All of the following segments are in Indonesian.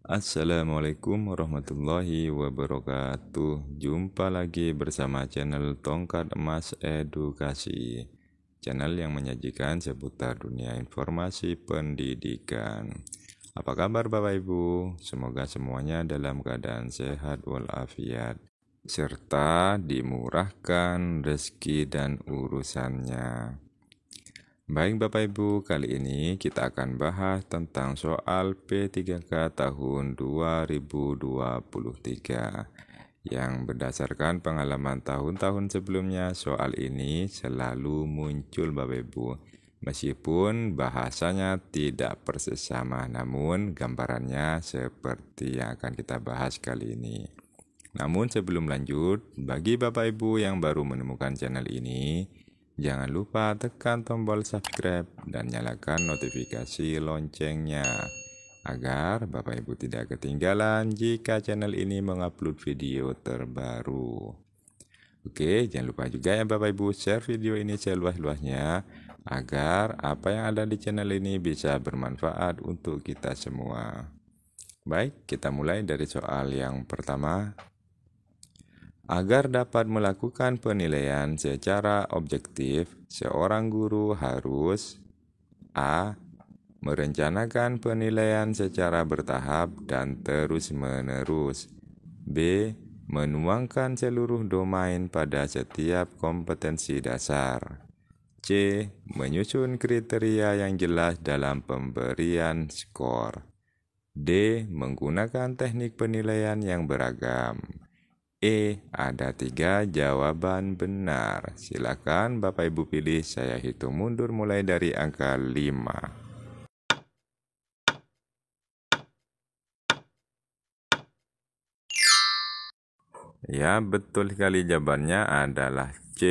Assalamualaikum warahmatullahi wabarakatuh. Jumpa lagi bersama channel Tongkat Emas Edukasi, channel yang menyajikan seputar dunia informasi pendidikan. Apa kabar Bapak Ibu? Semoga semuanya dalam keadaan sehat walafiat, serta dimurahkan rezeki dan urusannya. Baik Bapak Ibu, kali ini kita akan bahas tentang soal P3K tahun 2023 yang berdasarkan pengalaman tahun-tahun sebelumnya. Soal ini selalu muncul Bapak Ibu, meskipun bahasanya tidak persis sama, namun gambarannya seperti yang akan kita bahas kali ini. Namun sebelum lanjut, bagi Bapak Ibu yang baru menemukan channel ini, jangan lupa tekan tombol subscribe dan nyalakan notifikasi loncengnya agar Bapak Ibu tidak ketinggalan jika channel ini mengupload video terbaru. Oke, jangan lupa juga ya Bapak Ibu share video ini seluas-luasnya agar apa yang ada di channel ini bisa bermanfaat untuk kita semua. Baik, kita mulai dari soal yang pertama. Agar dapat melakukan penilaian secara objektif, seorang guru harus A. Merencanakan penilaian secara bertahap dan terus-menerus. B. Menuangkan seluruh domain pada setiap kompetensi dasar. C. Menyusun kriteria yang jelas dalam pemberian skor. D. Menggunakan teknik penilaian yang beragam. Ada 3 jawaban benar. Silakan Bapak Ibu pilih, saya hitung mundur mulai dari angka 5. Ya, betul sekali, jawabannya adalah C,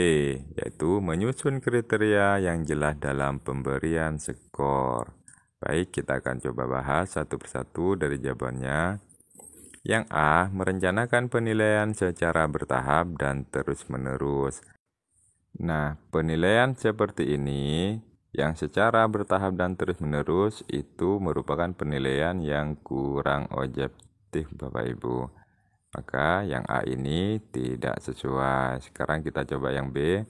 yaitu menyusun kriteria yang jelas dalam pemberian skor. Baik, kita akan coba bahas satu persatu dari jawabannya. Yang A, merencanakan penilaian secara bertahap dan terus-menerus. Nah, penilaian seperti ini yang secara bertahap dan terus-menerus itu merupakan penilaian yang kurang objektif Bapak Ibu. Maka yang A ini tidak sesuai. Sekarang kita coba yang B.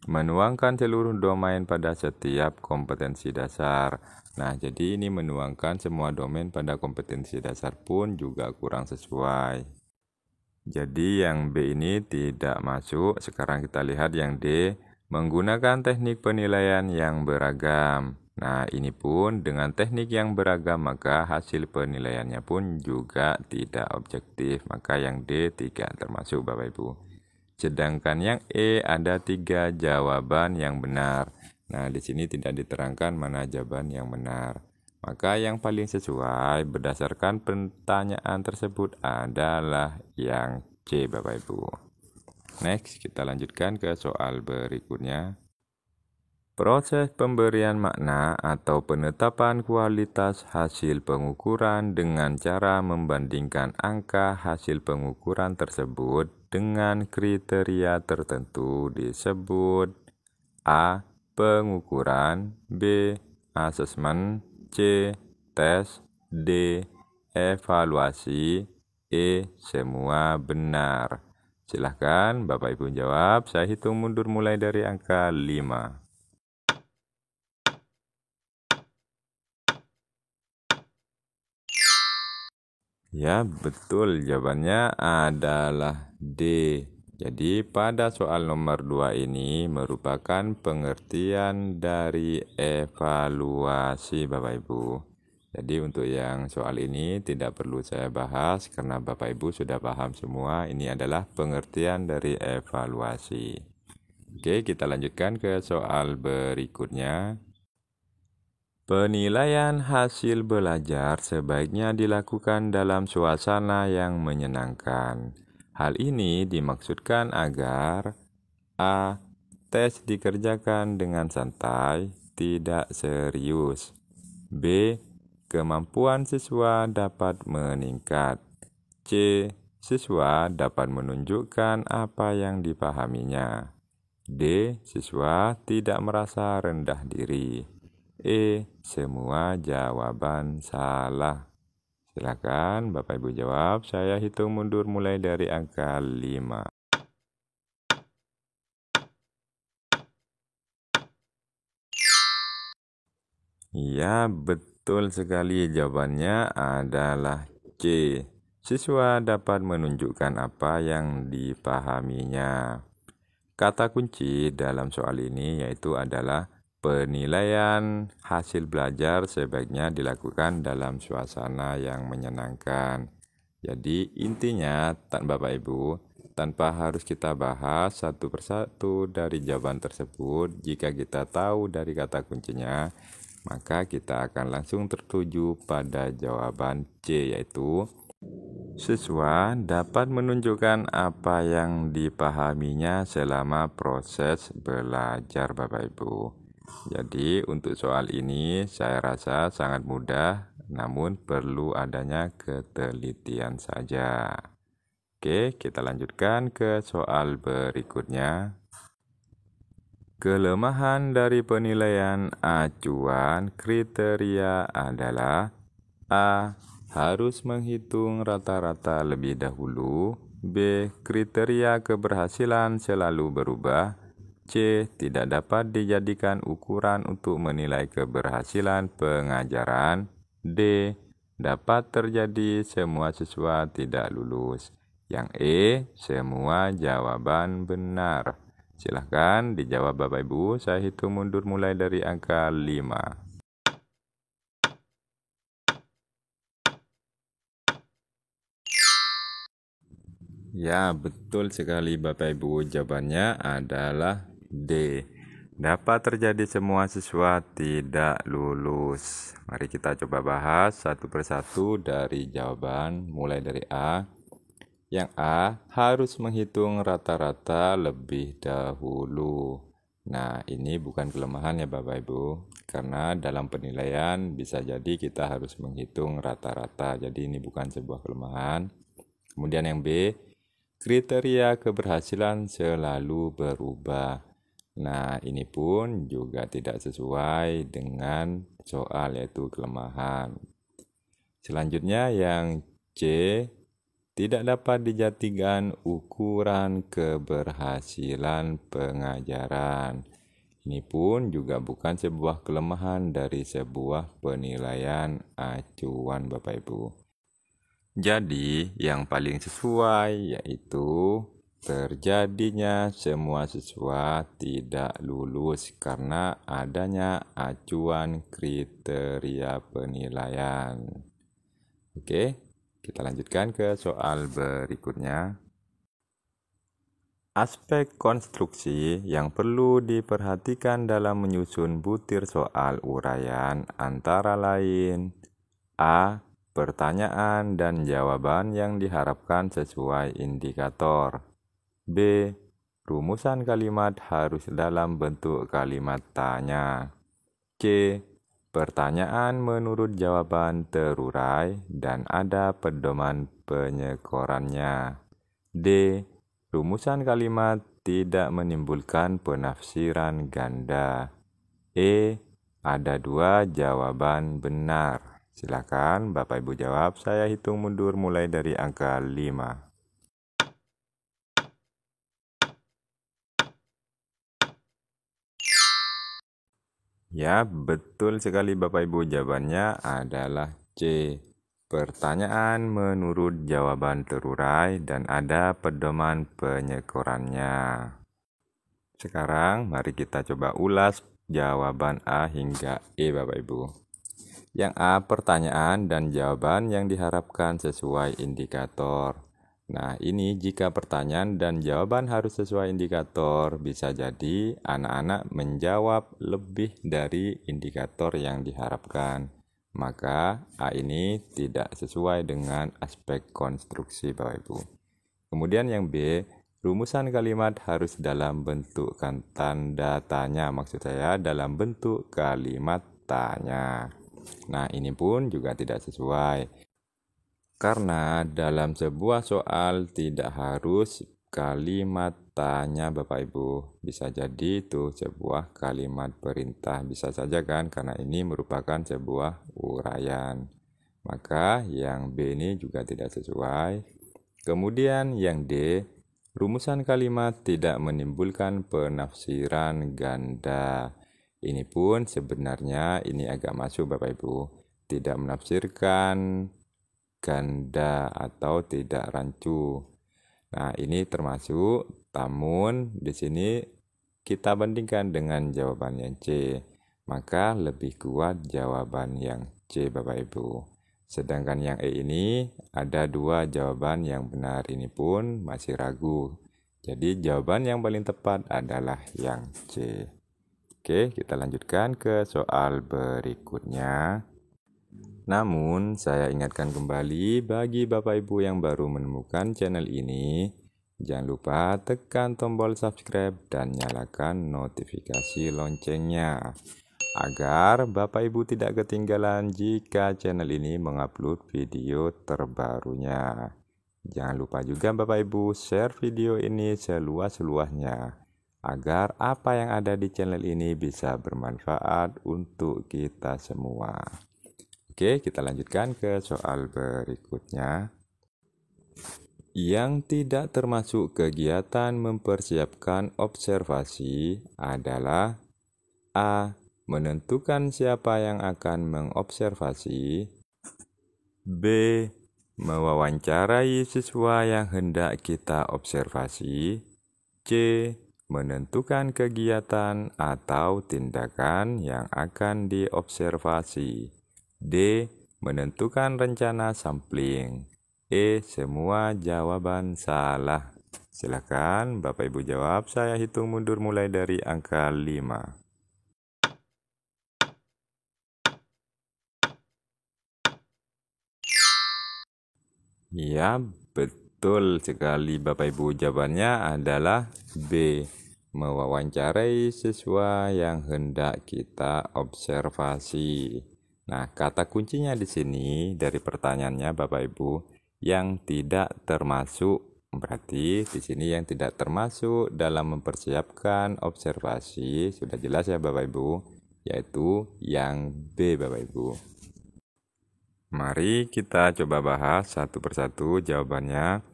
Menuangkan seluruh domain pada setiap kompetensi dasar. Nah, jadi ini menuangkan semua domain pada kompetensi dasar pun juga kurang sesuai. Jadi yang B ini tidak masuk. Sekarang kita lihat yang D. Menggunakan teknik penilaian yang beragam. Nah, ini pun dengan teknik yang beragam, maka hasil penilaiannya pun juga tidak objektif. Maka yang D tidak termasuk Bapak Ibu. Sedangkan yang E ada 3 jawaban yang benar. Nah, di sini tidak diterangkan mana jawaban yang benar. Maka yang paling sesuai berdasarkan pertanyaan tersebut adalah yang C, Bapak Ibu. Next, kita lanjutkan ke soal berikutnya. Proses pemberian makna atau penetapan kualitas hasil pengukuran dengan cara membandingkan angka hasil pengukuran tersebut dengan kriteria tertentu disebut A. Pengukuran, B. Asesmen, C. Tes, D. Evaluasi, E. Semua benar. Silahkan Bapak Ibu jawab, saya hitung mundur mulai dari angka 5. Ya, betul. Jawabannya adalah D. Jadi, pada soal nomor 2 ini merupakan pengertian dari evaluasi, Bapak Ibu. Jadi, untuk yang soal ini tidak perlu saya bahas karena Bapak Ibu sudah paham semua. Ini adalah pengertian dari evaluasi. Oke, kita lanjutkan ke soal berikutnya. Penilaian hasil belajar sebaiknya dilakukan dalam suasana yang menyenangkan. Hal ini dimaksudkan agar A. Tes dikerjakan dengan santai, tidak serius. B. Kemampuan siswa dapat meningkat. C. Siswa dapat menunjukkan apa yang dipahaminya. D. Siswa tidak merasa rendah diri. Semua jawaban salah. Silakan Bapak Ibu jawab. Saya hitung mundur mulai dari angka 5. Ya, betul sekali. Jawabannya adalah C. Siswa dapat menunjukkan apa yang dipahaminya. Kata kunci dalam soal ini yaitu adalah penilaian hasil belajar sebaiknya dilakukan dalam suasana yang menyenangkan. Jadi intinya Bapak Ibu, tanpa harus kita bahas satu persatu dari jawaban tersebut, jika kita tahu dari kata kuncinya, maka kita akan langsung tertuju pada jawaban C, yaitu siswa dapat menunjukkan apa yang dipahaminya selama proses belajar, Bapak Ibu. Jadi untuk soal ini saya rasa sangat mudah, namun perlu adanya ketelitian saja. Oke, kita lanjutkan ke soal berikutnya. Kelemahan dari penilaian acuan kriteria adalah A. Harus menghitung rata-rata lebih dahulu. B. Kriteria keberhasilan selalu berubah. C. Tidak dapat dijadikan ukuran untuk menilai keberhasilan pengajaran. D. Dapat terjadi semua siswa tidak lulus. Yang E. Semua jawaban benar. Silahkan dijawab Bapak Ibu. Saya hitung mundur mulai dari angka 5. Ya, betul sekali Bapak Ibu. Jawabannya adalah D. Dapat terjadi semua siswa tidak lulus. Mari kita coba bahas satu persatu dari jawaban mulai dari A. Yang A harus menghitung rata-rata lebih dahulu. Nah, ini bukan kelemahan ya Bapak Ibu. Karena dalam penilaian bisa jadi kita harus menghitung rata-rata. Jadi ini bukan sebuah kelemahan. Kemudian yang B, kriteria keberhasilan selalu berubah. Nah, ini pun juga tidak sesuai dengan soal yaitu kelemahan. Selanjutnya yang C, tidak dapat dijadikan ukuran keberhasilan pengajaran. Ini pun juga bukan sebuah kelemahan dari sebuah penilaian acuan Bapak Ibu. Jadi yang paling sesuai yaitu terjadinya semua siswa tidak lulus karena adanya acuan kriteria penilaian. Oke, kita lanjutkan ke soal berikutnya. Aspek konstruksi yang perlu diperhatikan dalam menyusun butir soal uraian antara lain A. Pertanyaan dan jawaban yang diharapkan sesuai indikator. B. Rumusan kalimat harus dalam bentuk kalimat tanya. C. Pertanyaan menurut jawaban terurai dan ada pedoman penyekorannya. D. Rumusan kalimat tidak menimbulkan penafsiran ganda. E. Ada 2 jawaban benar. Silakan Bapak Ibu jawab. Saya hitung mundur mulai dari angka 5. Ya, betul sekali Bapak Ibu. Jawabannya adalah C. Pertanyaan menurut jawaban terurai dan ada pedoman penyekorannya. Sekarang mari kita coba ulas jawaban A hingga E Bapak Ibu. Yang A, pertanyaan dan jawaban yang diharapkan sesuai indikator. Nah, ini jika pertanyaan dan jawaban harus sesuai indikator, bisa jadi anak-anak menjawab lebih dari indikator yang diharapkan. Maka A ini tidak sesuai dengan aspek konstruksi Bapak Ibu. Kemudian yang B, rumusan kalimat harus dalam bentuk tanda tanya. Maksud saya dalam bentuk kalimat tanya. Nah, ini pun juga tidak sesuai. Karena dalam sebuah soal tidak harus kalimat tanya Bapak Ibu. Bisa jadi itu sebuah kalimat perintah. Bisa saja kan, karena ini merupakan sebuah uraian. maka yang B ini juga tidak sesuai. Kemudian yang D, rumusan kalimat tidak menimbulkan penafsiran ganda. Ini pun sebenarnya ini agak masuk Bapak Ibu, tidak menafsirkan ganda atau tidak rancu. Nah, ini termasuk, namun di sini kita bandingkan dengan jawaban yang C, maka lebih kuat jawaban yang C Bapak Ibu. Sedangkan yang E ini ada dua jawaban yang benar, ini pun masih ragu. Jadi jawaban yang paling tepat adalah yang C. Oke, kita lanjutkan ke soal berikutnya. Namun, saya ingatkan kembali bagi Bapak Ibu yang baru menemukan channel ini, jangan lupa tekan tombol subscribe dan nyalakan notifikasi loncengnya, agar Bapak Ibu tidak ketinggalan jika channel ini mengupload video terbarunya. Jangan lupa juga Bapak Ibu share video ini seluas-luasnya, agar apa yang ada di channel ini bisa bermanfaat untuk kita semua. Oke, kita lanjutkan ke soal berikutnya. Yang tidak termasuk kegiatan mempersiapkan observasi adalah A. Menentukan siapa yang akan mengobservasi. B. Mewawancarai siswa yang hendak kita observasi. C. Menentukan kegiatan atau tindakan yang akan diobservasi. D. Menentukan rencana sampling. E. Semua jawaban salah. Silakan Bapak Ibu jawab, saya hitung mundur mulai dari angka 5. Ya, betul sekali Bapak Ibu, jawabannya adalah B. Mewawancarai siswa yang hendak kita observasi. Nah, kata kuncinya di sini dari pertanyaannya Bapak Ibu, yang tidak termasuk, berarti di sini yang tidak termasuk dalam mempersiapkan observasi, sudah jelas ya Bapak Ibu, yaitu yang B Bapak Ibu. Mari kita coba bahas satu persatu jawabannya.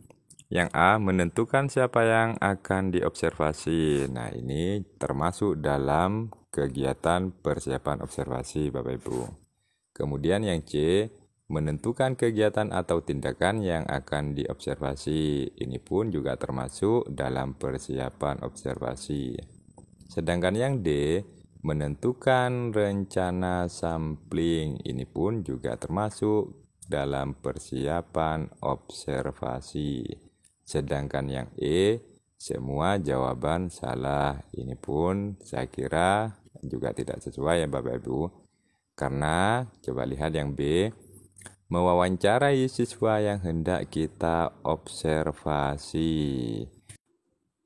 Yang A, menentukan siapa yang akan diobservasi. Nah, ini termasuk dalam kegiatan persiapan observasi Bapak Ibu. Kemudian yang C, menentukan kegiatan atau tindakan yang akan diobservasi. Ini pun juga termasuk dalam persiapan observasi. Sedangkan yang D, menentukan rencana sampling. Ini pun juga termasuk dalam persiapan observasi. Sedangkan yang E, semua jawaban salah. Ini pun saya kira juga tidak sesuai ya Bapak Ibu. Karena coba lihat yang B, mewawancarai siswa yang hendak kita observasi.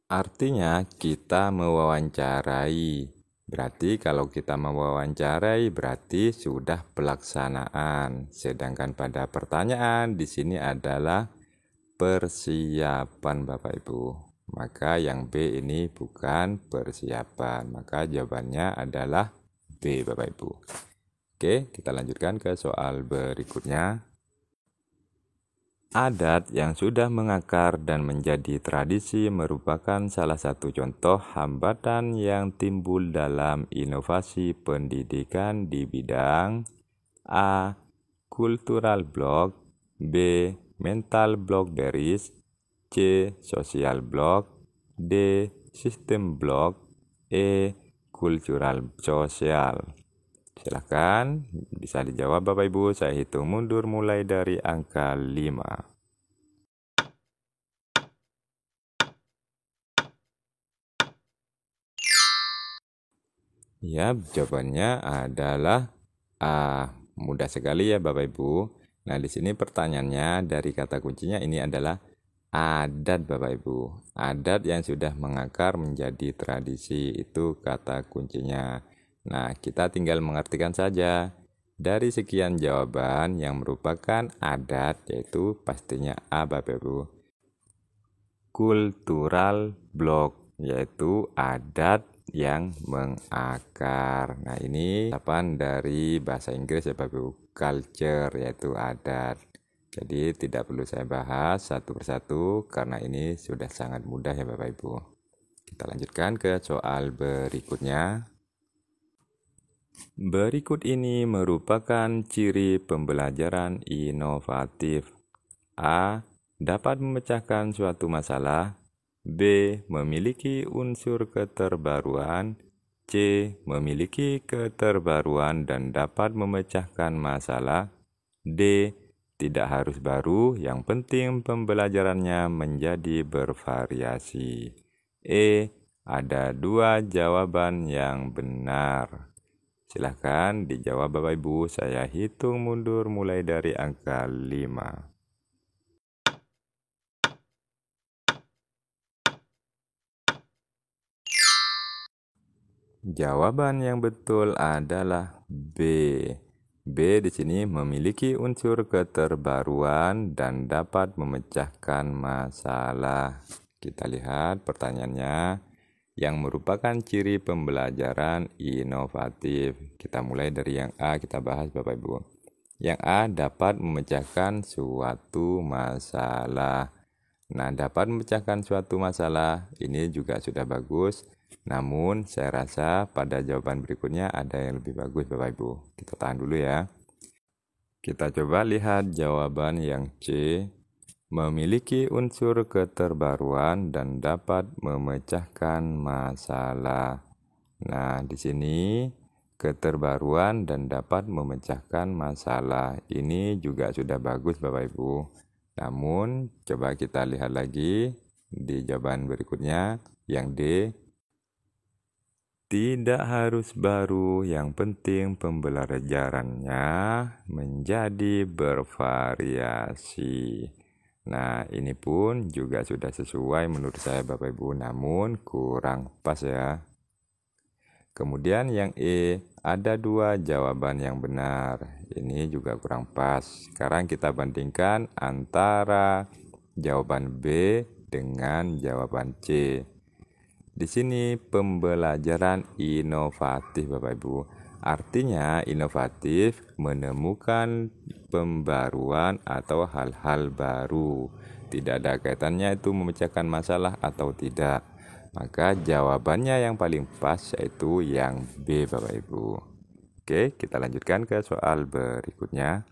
Artinya kita mewawancarai. Berarti kalau kita mewawancarai berarti sudah pelaksanaan. Sedangkan pada pertanyaan di sini adalah persiapan Bapak Ibu. Maka yang B ini bukan persiapan. Maka jawabannya adalah B Bapak Ibu. Oke, kita lanjutkan ke soal berikutnya. Adat yang sudah mengakar dan menjadi tradisi merupakan salah satu contoh hambatan yang timbul dalam inovasi pendidikan di bidang A. Cultural block, B. Mental block barriers, C. Social block, D. System block, E. Cultural social. Silahkan bisa dijawab Bapak Ibu, saya hitung mundur mulai dari angka 5. Ya, jawabannya adalah A. Mudah sekali ya Bapak Ibu. Nah, di sini pertanyaannya dari kata kuncinya ini adalah adat Bapak Ibu. Adat yang sudah mengakar menjadi tradisi, itu kata kuncinya. Nah, kita tinggal mengartikan saja. Dari sekian jawaban yang merupakan adat, yaitu pastinya A Bapak Ibu. Cultural block, yaitu adat yang mengakar. Nah, ini ucapan dari bahasa Inggris ya Bapak Ibu, culture yaitu adat. Jadi tidak perlu saya bahas satu persatu karena ini sudah sangat mudah ya Bapak Ibu. Kita lanjutkan ke soal berikutnya. Berikut ini merupakan ciri pembelajaran inovatif. A. Dapat memecahkan suatu masalah. B. Memiliki unsur keterbaruan. C. Memiliki keterbaruan dan dapat memecahkan masalah. D. Tidak harus baru, yang penting pembelajarannya menjadi bervariasi. E. Ada dua jawaban yang benar. Silahkan dijawab Bapak Ibu, saya hitung mundur mulai dari angka 5. Jawaban yang betul adalah B. B di sini memiliki unsur keterbaruan dan dapat memecahkan masalah. Kita lihat pertanyaannya yang merupakan ciri pembelajaran inovatif. Kita mulai dari yang A, kita bahas Bapak Ibu. Yang A dapat memecahkan suatu masalah. Nah, dapat memecahkan suatu masalah ini juga sudah bagus. Namun, saya rasa pada jawaban berikutnya ada yang lebih bagus, Bapak Ibu. Kita tahan dulu ya. Kita coba lihat jawaban yang C. Memiliki unsur keterbaruan dan dapat memecahkan masalah. Nah, di sini keterbaruan dan dapat memecahkan masalah. Ini juga sudah bagus, Bapak Ibu. Namun, coba kita lihat lagi di jawaban berikutnya, yang D. Tidak harus baru, yang penting pembelajarannya menjadi bervariasi. Nah, ini pun juga sudah sesuai menurut saya Bapak Ibu, namun kurang pas ya. Kemudian yang E, ada dua jawaban yang benar. Ini juga kurang pas. Sekarang kita bandingkan antara jawaban B dengan jawaban C. Di sini pembelajaran inovatif Bapak Ibu. Artinya inovatif menemukan pembaruan atau hal-hal baru. Tidak ada kaitannya itu memecahkan masalah atau tidak. Maka jawabannya yang paling pas yaitu yang B Bapak Ibu. Oke, kita lanjutkan ke soal berikutnya.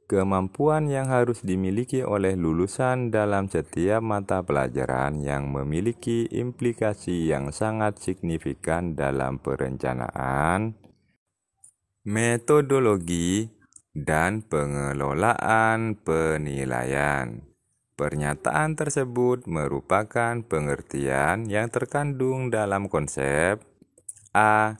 Kemampuan yang harus dimiliki oleh lulusan dalam setiap mata pelajaran yang memiliki implikasi yang sangat signifikan dalam perencanaan, metodologi, dan pengelolaan penilaian. Pernyataan tersebut merupakan pengertian yang terkandung dalam konsep A.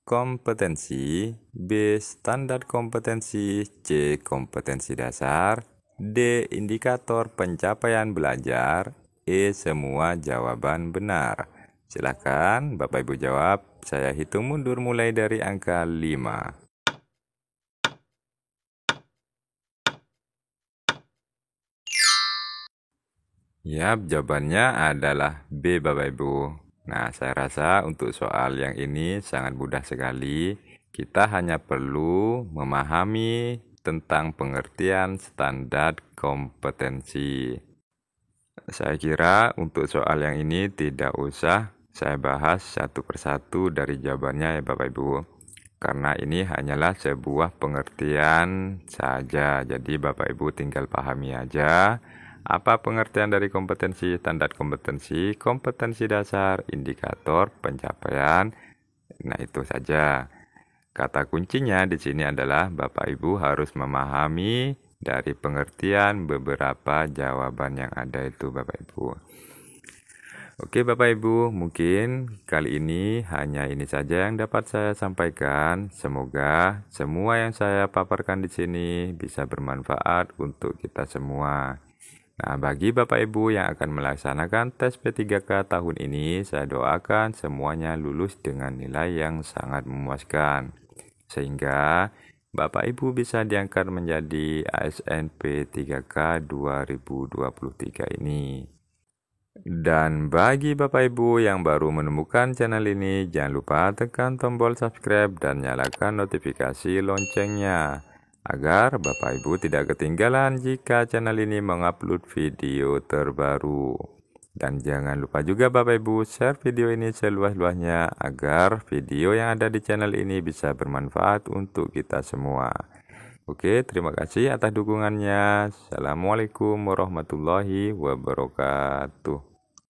Kompetensi, B. Standar kompetensi, C. Kompetensi dasar, D. Indikator pencapaian belajar, E. Semua jawaban benar. Silakan Bapak Ibu jawab. Saya hitung mundur mulai dari angka 5. Yap, jawabannya adalah B Bapak Ibu. Nah, saya rasa untuk soal yang ini sangat mudah sekali. Kita hanya perlu memahami tentang pengertian standar kompetensi. Saya kira untuk soal yang ini tidak usah saya bahas satu persatu dari jawabannya ya Bapak Ibu. Karena ini hanyalah sebuah pengertian saja. Jadi Bapak Ibu tinggal pahami aja. Apa pengertian dari kompetensi, standar kompetensi dasar, indikator pencapaian. Nah, itu saja. Kata kuncinya di sini adalah Bapak Ibu harus memahami dari pengertian beberapa jawaban yang ada itu Bapak Ibu. Oke Bapak Ibu, mungkin kali ini hanya ini saja yang dapat saya sampaikan. Semoga semua yang saya paparkan di sini bisa bermanfaat untuk kita semua. Nah, bagi Bapak Ibu yang akan melaksanakan tes P3K tahun ini, saya doakan semuanya lulus dengan nilai yang sangat memuaskan. Sehingga Bapak Ibu bisa diangkat menjadi ASN P3K 2023 ini. Dan bagi Bapak Ibu yang baru menemukan channel ini, jangan lupa tekan tombol subscribe dan nyalakan notifikasi loncengnya, agar Bapak Ibu tidak ketinggalan jika channel ini mengupload video terbaru. Dan jangan lupa juga Bapak Ibu share video ini seluas-luasnya, agar video yang ada di channel ini bisa bermanfaat untuk kita semua. Oke, terima kasih atas dukungannya. Assalamualaikum warahmatullahi wabarakatuh.